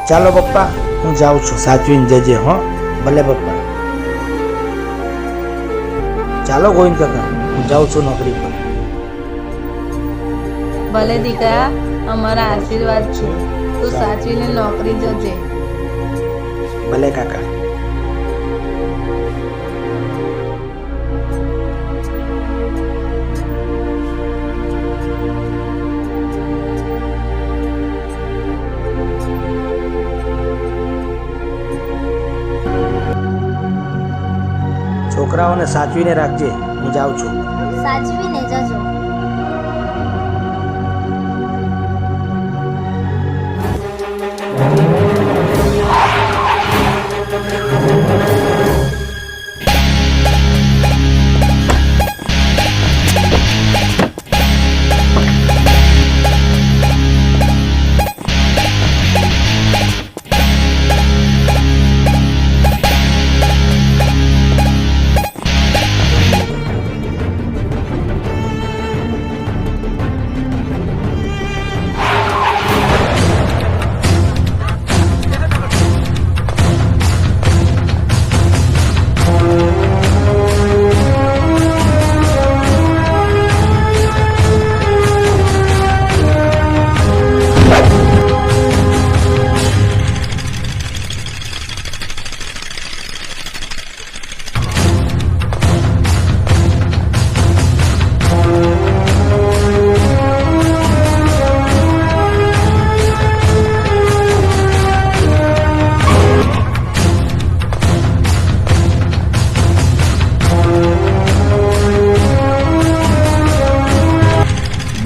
ચાલો પપ્પા, હું જાઉં છું, સાચવીને જજે હો. ભલે પપ્પા. ચાલો ગોવિંદ કાકા, હું જાઉં છું નોકરી પર. ભલે દીકરા, અમારા આશીર્વાદ છે. તું સાચવીને નોકરી જજે. ભલે કાકા. છોકરાઓને સાચવીને રાખજે, હું જાઉં છું. સાચવીને જજો.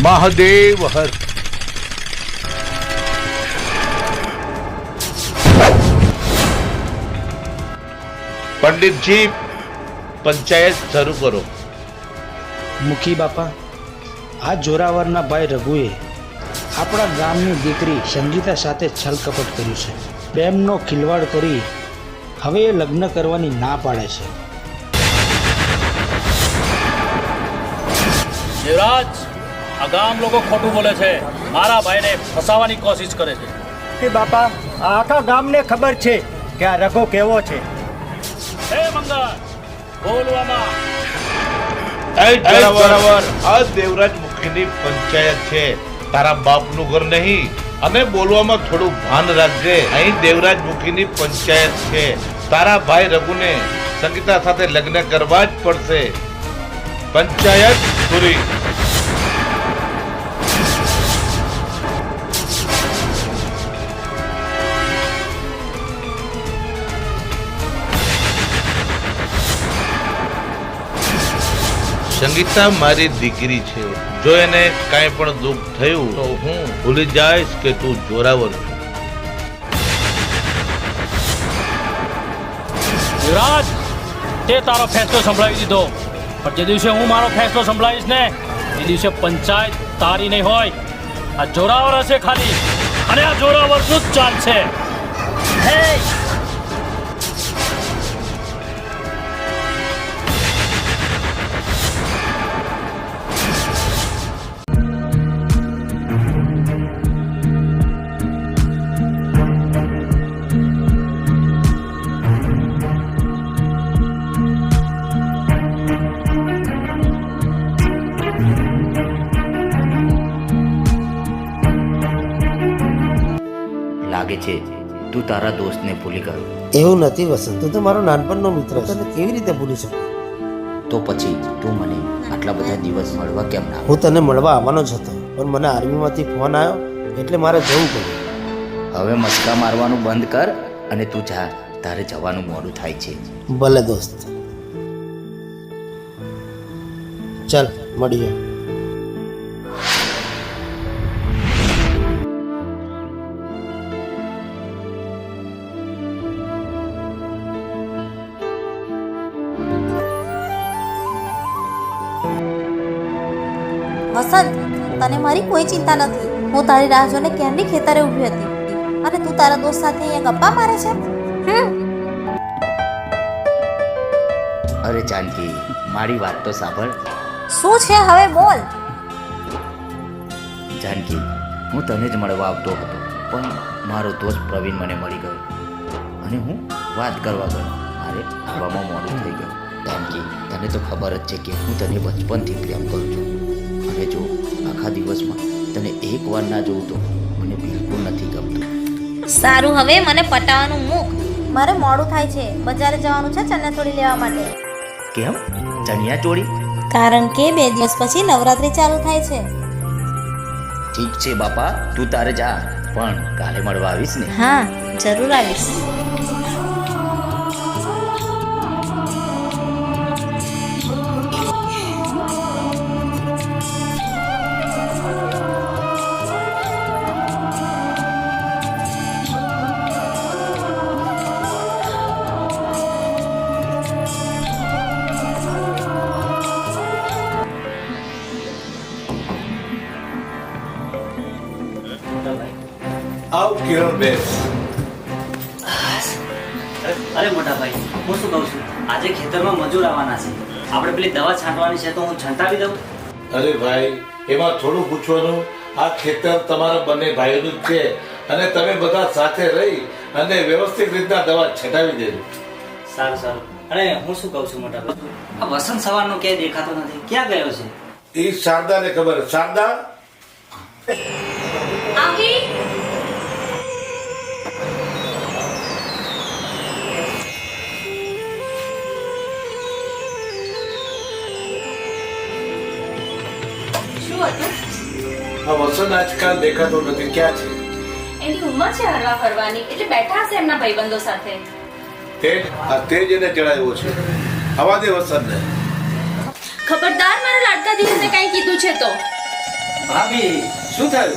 મહાદેવ હર. પંડિતજી, પંચાયત શરૂ કરો. મુખી બાપા, આ જોરાવરના ભાઈ રઘુએ આપણા ગામની દીકરી સંગીતા સાથે છલકપટ કર્યું છે. પ્રેમનો ખિલવાડ કરી હવે એ લગ્ન કરવાની ના પાડે છે. દેવરાજ, આ ગામ લોકો ખોટું બોલે છે. મારા ભાઈને ફસાવાની કોશિશ કરે છે. કે બાપા, આખા ગામને ખબર છે કે આ રઘુ કેવો છે. હે મંગળ, બોલવામાં. બરાબર. આ દેવરાજ મુખીની પંચાયત છે, તારા બાપનું ઘર નહીં. અને બોલવામાં થોડું ભાન રાખજે. અહીં દેવરાજ મુખીની પંચાયત છે. તારા ભાઈ રઘુને સંગીતા સાથે લગ્ન કરવા જ પડશે. પંચાયત પૂરી. સંગીતા મારી દીકરી છે. જો એને કાંઈ પણ દુઃખ થયું તો હું ભૂલી જઈશ કે તું જોરાવર છું. દેવરાજ, તે તારો ફેસલો સંભળાવી દીધો, પણ જે દિવસે હું મારો ફેસલો સંભળાવીશ ને, એ દિવસે પંચાયત તારી નહીં હોય. આ જોરાવર હશે ખાલી, અને આ જોરાવરનું જ ચાલશે. હે, લાગે છે તું તારા દોસ્તને ભૂલી ગયો. એવું નથી વસંત, તું તો મારો નાનપણનો મિત્ર છે. તને કેવી રીતે ભૂલી શકું? તો પછી તું મને આટલા બધા દિવસ મળવા કેમ ના? હું તને મળવા આવવાનો જ હતો, પણ મને આર્મીમાંથી ફોન આવ્યો એટલે મારે જવું પડ્યું. હવે મસ્કા મારવાનું બંધ કર અને તું જા, તારે જવાનું મોડું થાય છે. ભલે દોસ્ત, ચાલ મળીએ. વસંત, તને મારી કોઈ ચિંતા નથી. હું તારી રાહ જોઈને ક્યારની ખેતરે ઊભી હતી અને તું તારા દોસ્ત સાથે અહીંયા ગપ્પા મારે છે. અરે જાનકી, મારી વાત તો સાંભળ. શું છે હવે બોલ. જાનકી, હું તને જ મળવા આવતો હતો, પણ મારો દોસ્ત પ્રવીણ મને મળી ગયો અને હું વાત કરવા ગયો. મારે આવવામાં મોડું થઈ ગયું. જાનકી, તને તો ખબર જ છે કે હું તને બચપનથી પ્રેમ કરું છું અને જો આખા દિવસમાં તને એક વાર ના જોઉં તો મને બિલકુલ નથી ગમતું. સારું, હવે મને પટાવવાનું મૂક. મારે મોડું થાય છે, બજારે જવાનું છે ચણિયાચોળી લેવા માટે. કેમ? ચણિયા ચોળી? કારણ કે 2 દિવસ પછી નવરાત્રી ચાલુ થાય છે. ઠીક છે બાપા, તું તારે જા, પણ કાલે મળવા આવીશ ને? હા, જરૂર આવીશ. આવ કિરણ બેન. અરે મોટા ભાઈ, હું શું કહું છું, આજે ખેતરમાં મજૂર આવવાના છે. આપણે પેલી દવા છાંટવાની છે તો હું છંટાવી દઉં. અરે ભાઈ, એમાં થોડું પૂછવાનું. આ ખેતર તમારા બંને ભાઈઓનું જ છે અને તમે બધા સાથે રહી અને વ્યવસ્થિત રીતના દવા છટાવી દેજો. સારું સારું. અને હું શું કહું છું મોટા ભાઈ, આ વસંત સવારનો ક્યાંય દેખાતો નથી, ક્યાં ગયો છે? એ શારદાને ખબર. શારદા, આ વસંત આજકાલ દેખાતો નથી, ક્યાં છે? એની ઉંમર છે હરવા ફરવાની, એટલે બેઠા હશે એમના ભાઈબંધો સાથે. તે જ એને ચડાવ્યો છે. આવા દે વસંતને. ખબરદાર, મારા લાડકા દીકરાને કઈ કીધું છે તો. ભાભી, શું થયું?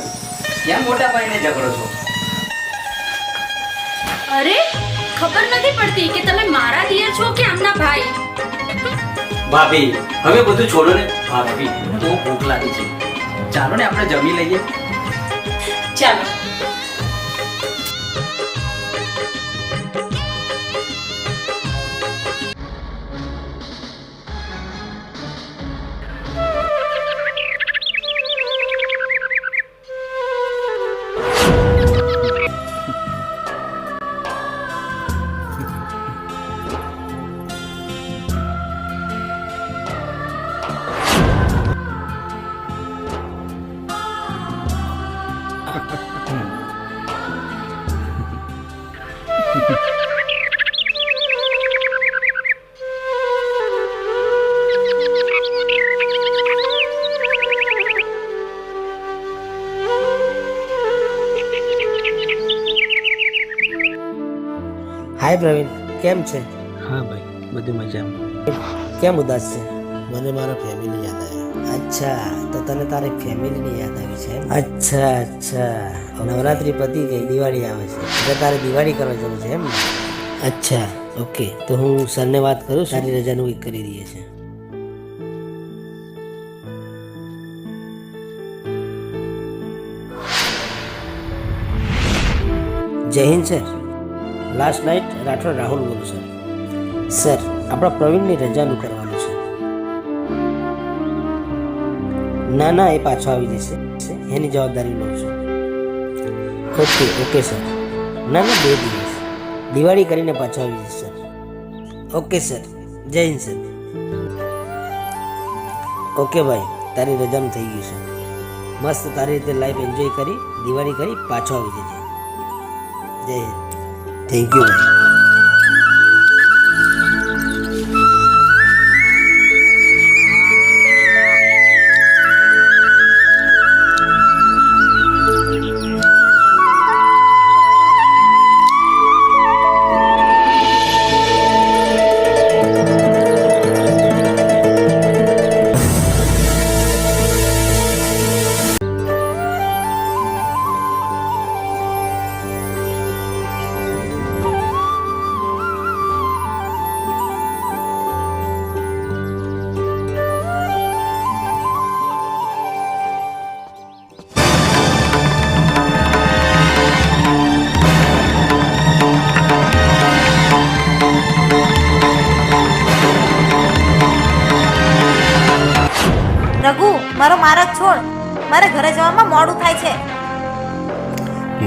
કેમ મોટા ભાઈને ઝઘડો છો? અરે, ખબર નથી પડતી કે તમે મારા દિયર છો કે આમના ભાઈ. ભાભી, હવે બધું છોડો ને. ભાભી, બહુ ભૂખ લાગી છે, ચાલો ને આપણે જમી લઈએ. ચાલો. હાય પ્રવીણ, કેમ છે? હા ભાઈ, બધું મજામાં. કેમ ઉદાસ છે? મને મારા ફેમિલી યાદ આવી. અચ્છા, તો તને તારી ફેમિલીની યાદ આવી છે? અચ્છા અચ્છા. નવરાત્રી પતી ગઈ, દિવાળી આવે છે એટલે તારે દિવાળી કરવા જવું છે એમ ને? અચ્છા, ઓકે. તો હું સરને વાત કરું, સારી રજાનું વીક કરી દઈએ છે. જય Hind sir. Last night Rathod Rahul બોલું સર. સર, આપણા પ્રવીણની રજાનું કરવાનું છે. ના ના, એ પાછો આવી જશે, એની જવાબદારી લઉં છું. Okay sir. ના ના, 2 દિવસ દિવાળી કરીને પાછો આવી જશે સર. ઓકે સર, જય હિન્દ સર. ઓકે ભાઈ, તારી રજાનું થઈ ગયું છે. મસ્ત તારી રીતે લાઈફ એન્જોય કરી, દિવાળી કરી પાછો આવી જજે. જય હિન્દ. થેન્ક યુ ભાઈ.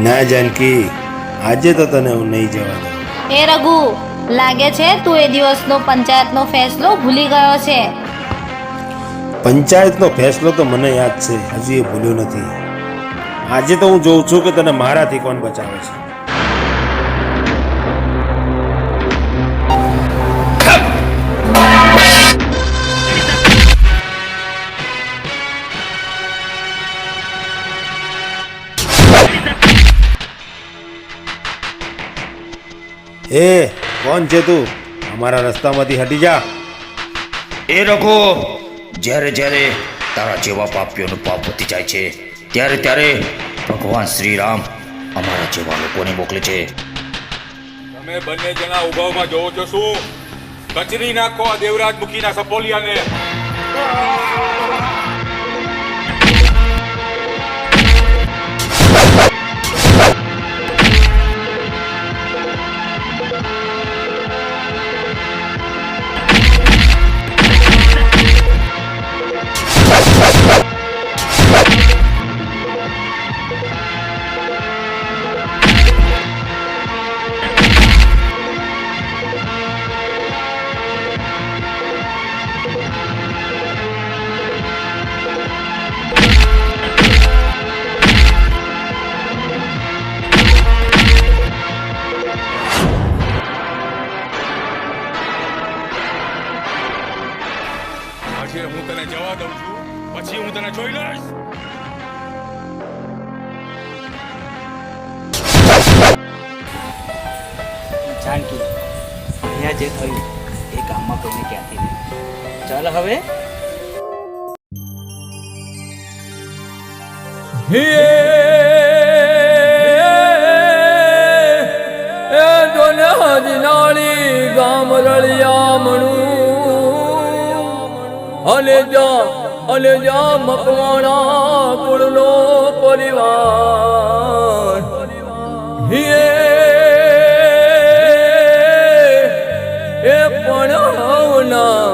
ના જાનકી, આજે તો તને હું નહીં જવા દઉં. એ રઘુ, લાગે છે તું એ દિવસનો પંચાયતનો ફેસલો ભૂલી ગયો છે. પંચાયતનો ફેસલો તો મને યાદ છે, હજી એ ભૂલ્યો નથી. આજે તો હું જોઉં છું કે તને મારાથી કોણ બચાવે છે. એ કોણ છે તું? અમારા રસ્તામાંથી હટી જા. એ રઘુ, જ્યારે જ્યારે તારા જેવા પાપીઓનું પાપ વધી જાય છે ત્યારે ત્યારે ભગવાન શ્રી રામ અમારા જેવા લોકોને મોકલે છે. તમે બંને જણા ઉભા ઉભા જોવો છો શું? કચરી નાખો આ દેવરાજ મુખીના સપોલિયાને. હું તને જવા દઉં છું, પછી હું તને જોઈ લઈશ. જાનકી, અહીંયા જે થયું એ ગામમાં કોઈને કહેતી નહીં. ચાલ હવે. ગામ રળિયામણું અને જા મકવાણા કુળનો પરિવાર. એ પણાવના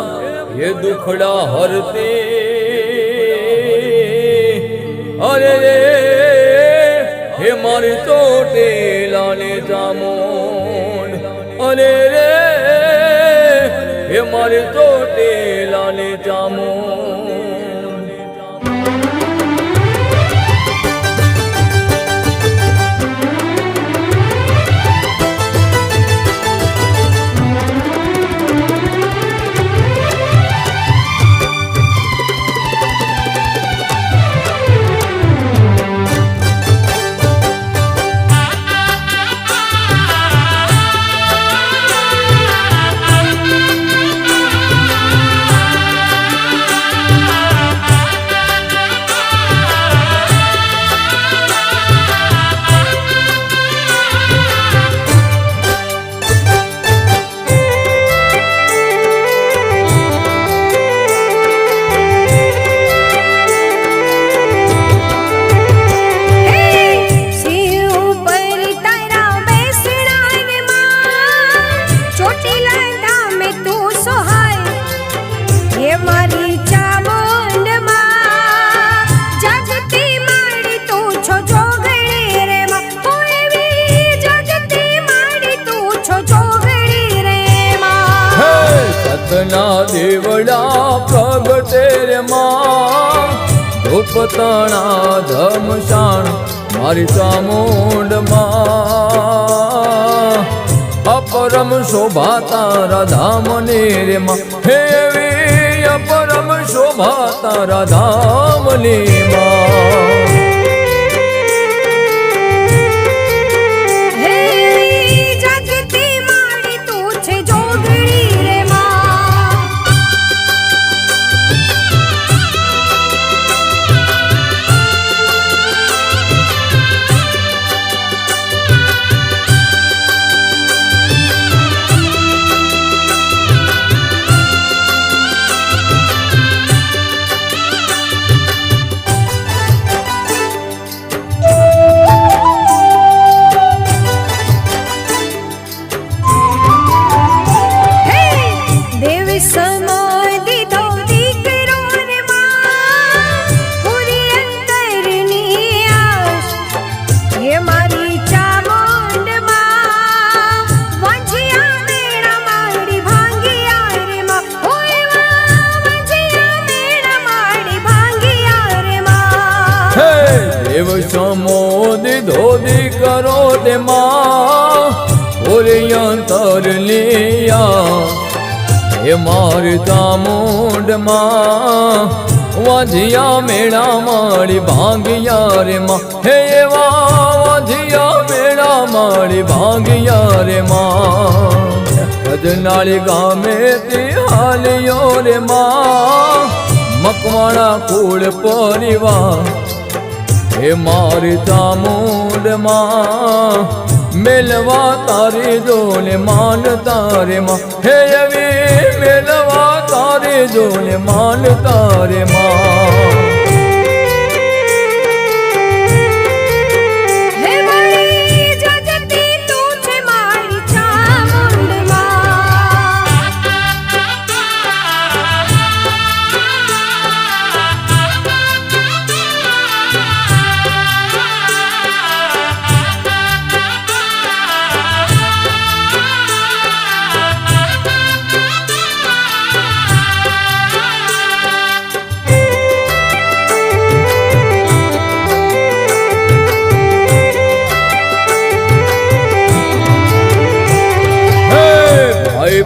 એ દુખડા હરતી. અરે હે મારી ચોટેલાને જામોન. અરે રે હે મારી ચોટેલાને જામોન. દેવડા પ્રગટે રે માં ધૂપતણા ધમશાણ મારી ચામુંડમાં. અપરમ શોભા તારા ધામને રે માં. હેવી અપરમ શોભા તારા ધામની માં. રે માં ઓરે અંતર લિયા હે મારી ચામુંડ માં વાંધિયા મેળા મારી ભાંગિયા રે માં હે એવા વાંધિયા મેળા મારી ભાંગિયા રે માં કદનાળી ગામે તે હાલ્યો રે માં મકવાણા કુળ પરિવાર હે મારી ચામુંડ માં મેલવા તારી જોને માન તારે માં હે એવી મેલવા તારી જોને માન તારે માં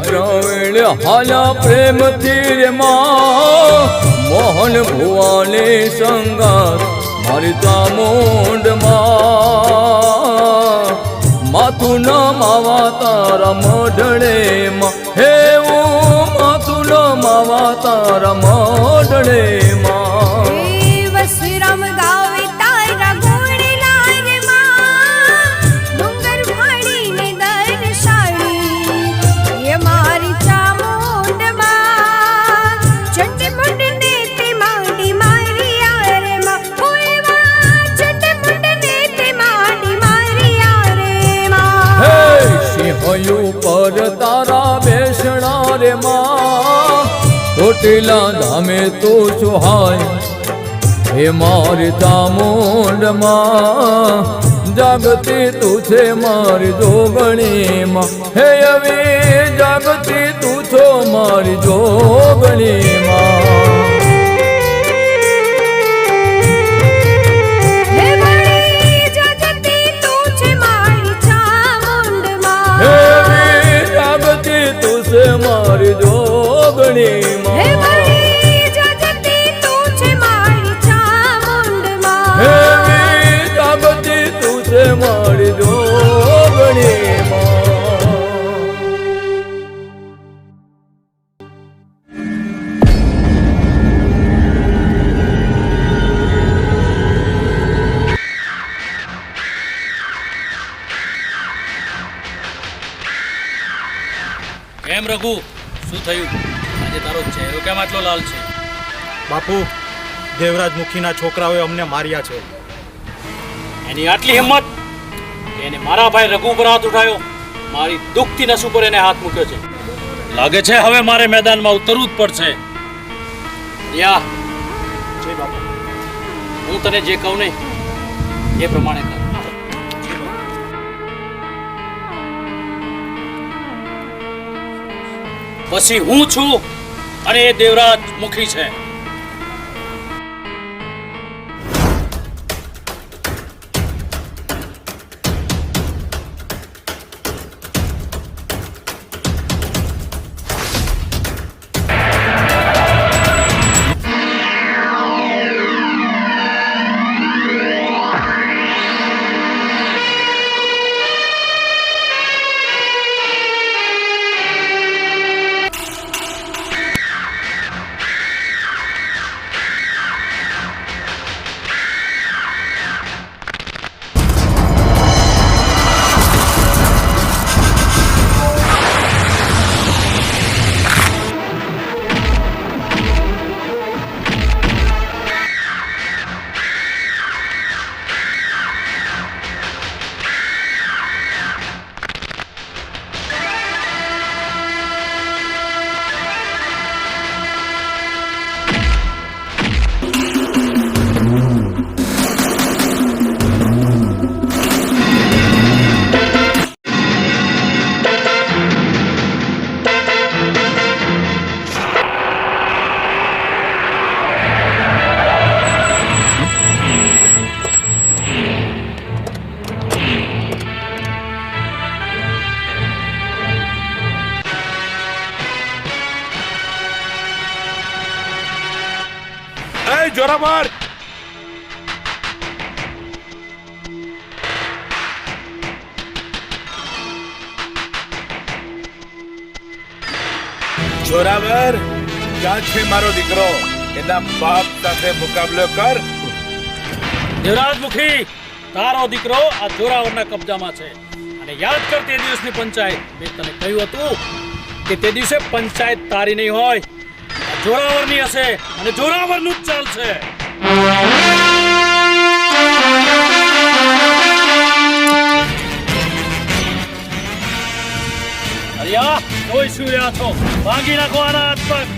પ્રવીણ હાલા પ્રેમથી રે માં મોહન ભુવાને સંગાત મારી ચામુંડ માં માથું ન માવા તારા મઢડે માં હે માથું ન માવા તારા મઢડે માં વસરામ ગાવે તારા ગુણ લારે માં ડુંગર ભાડીને દર્શાડી એ મારી ચામુંડ માં ચટમુંડ ને તે માંડી મારી આરે માં ઓય માં ચટમુંડ ને તે માંડી મારી આરે માં હે સિંહયું પર તારા બેસણા રે માં ચોટીલા ધામે તું સુહાય હે મારી ચામુંડ માં જાગતી તું છે મારી જોગણી માં હે આવી જાગતી તું છો મારી જોગણી માં હે મારી જાગતી તું છે મારી ચામુંડ માં હે આવી જાગતી તું છે મારી જોગણી માં હે મારી જાગતી તું છે મારી ચામુંડ માં હે આવી જાગતી તું છે મારી જોગણી માં કેમ રઘુ શું થયું આજે તારો ચહેરો કેમ આટલો લાલ છે? બાપુ દેવરાજ મુખીના છોકરાઓએ અમને માર્યા છે. એની આટલી હિંમત કે એને મારા ભાઈ રઘુ પર હાથ ઉઠાયો, મારી દુખતી નસ ઉપર એને હાથ મૂક્યો છે. લાગે છે હવે મારે મેદાનમાં ઉતરવું જ પડશે. યા જી બાપુ. હું તને જે કહું ને એ પ્રમાણે કર. પછી હું છું અને એ દેવરાજ મુખી છે. જોરાવર જોરાવર ક્યાં છે મારો દીકરો? એના બાપ સાથે મુકાબલો કર. દેવરાજમુખી, તારો દીકરો આ જોરાવરના કબજામાં છે. અને યાદ કર તે દિવસની પંચાયત. મેં તને કહ્યું હતું કે તે દિવસે પંચાયત તારી નહીં હોય, આ જોરાવરની હશે અને જોરાવરનું જ ચાલશે. અરિયા, કોઈ શું રહ્યા છો? ભાગી નાખો આના હાથ પગ.